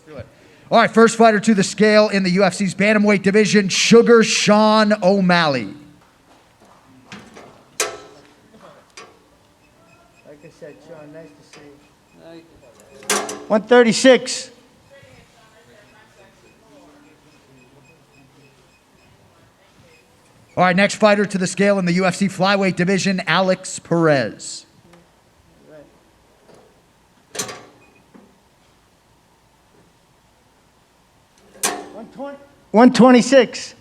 Do it. All right, first fighter to the scale in the UFC's bantamweight division, Sugar Sean O'Malley. Like I said, Sean, nice to see you. 136. All right, next fighter to the scale in the UFC flyweight division, Alex Perez. 126.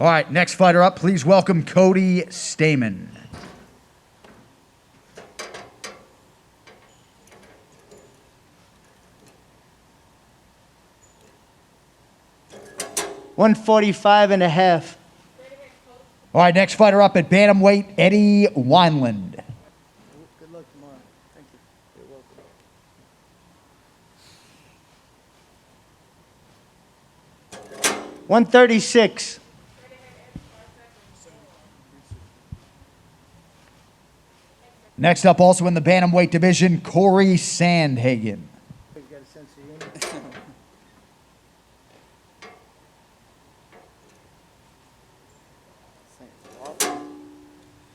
All right, next fighter up, please welcome Cody Stamann. $145.5. All right, next fighter up at bantamweight, Eddie Wineland. Good luck tomorrow. Thank you. You're welcome. 136. Next up, also in the bantamweight division, Cory Sandhagen. You got a sense of humor?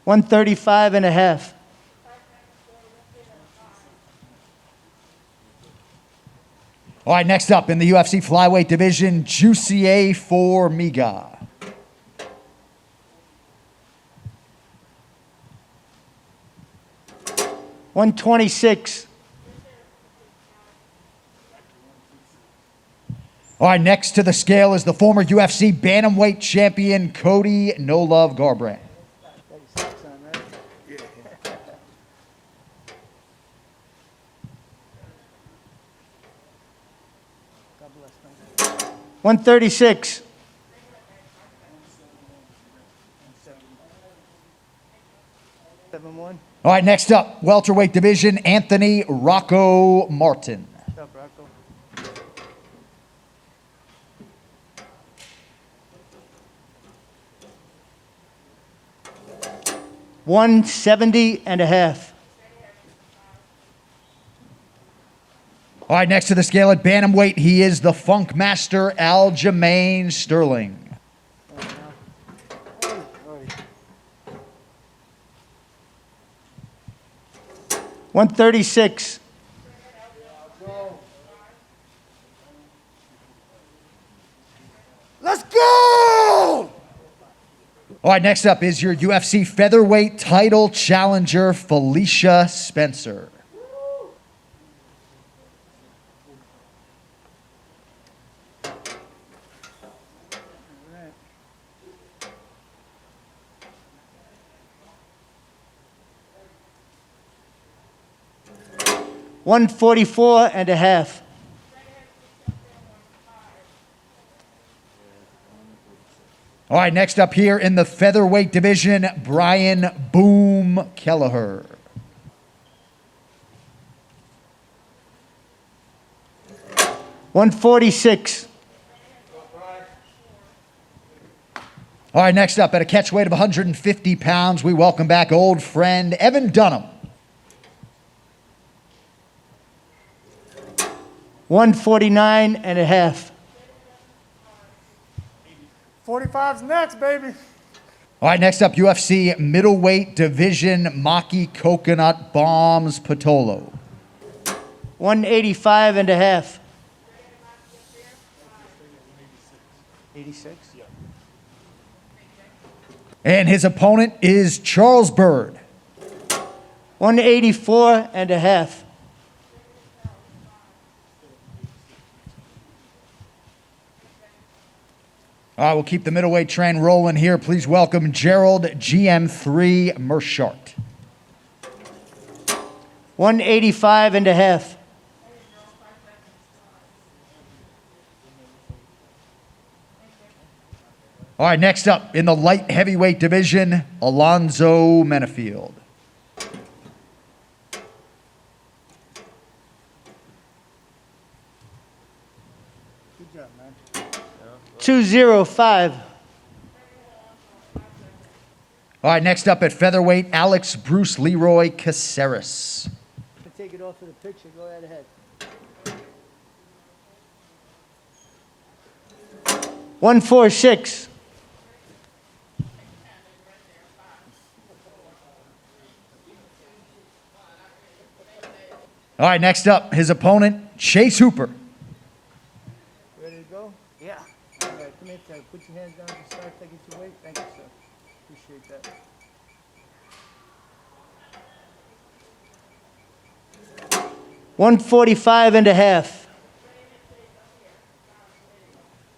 135.5. All right, next up in the UFC flyweight division, Jussier Formiga. 126. All right, next to the scale is the former UFC bantamweight champion, Cody No Love Garbrandt. Got your socks on, right? Yeah. 136. All right, next up, welterweight division, Anthony Rocco Martin. What's up, Rocco? $170.5. All right, next to the scale at bantamweight, he is the Funk Master, Aljamain Sterling. 136. Let's go! All right, next up is your UFC featherweight title challenger, Felicia Spencer. $144.5. All right, next up here in the featherweight division, Brian Boom Kelleher. $146. All right, next up at a catch weight of 150 pounds, we welcome back old friend Evan Dunham. $149.5. 45's next, baby. All right, next up, UFC middleweight division, Maki Coconut Bombs Pitolo. $185.5. 86? Yeah. And his opponent is Charles Byrd. $184.5. All right, we'll keep the middleweight train rolling here. Please welcome Gerald GM3 Meerschaert. $185.5. All right, next up in the light heavyweight division, Alonzo Menifield. Good job, man. 205. All right, next up at featherweight, Alex Bruce Leroy Caceres. Take it off of the picture. Go right ahead. 146. All right, next up, his opponent, Chase Hooper. Ready to go? Yeah. All right, come in, sir. Put your hands down to start taking your weight. Thank you, sir. Appreciate that. $145.5.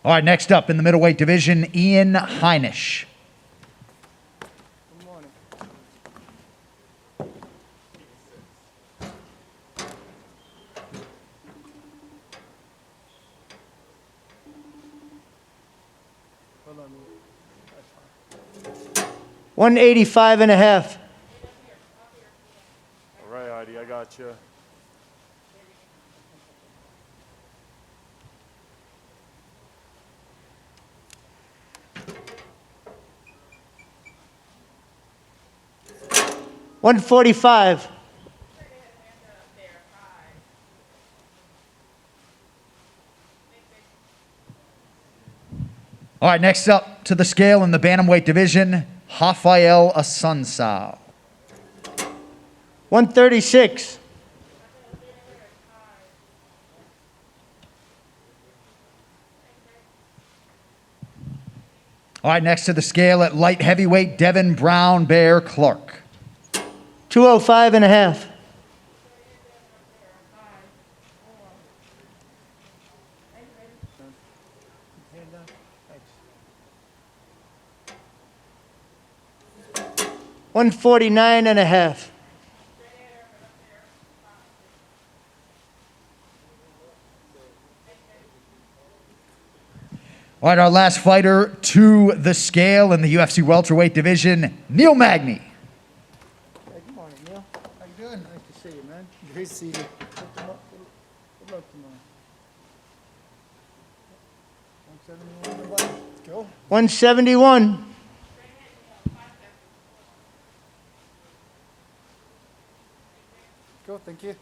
All right, next up in the middleweight division, Ian Heinisch. Good morning. Hold on. That's fine. 185.5. All right, Heidi, I got you. $145. All right, next up to the scale in the bantamweight division, Raphael Assuncao. 136. All right, next to the scale at light heavyweight, Devin Brown Bear Clark. 205.5. Hand down. Thanks. 149.5. All right, our last fighter to the scale in the UFC welterweight division, Neil Magny. Hey, good morning, Neil. How you doing? Nice to see you, man. Great to see you. Good luck tomorrow. 171, everybody. Let's go. 171. Go, thank you.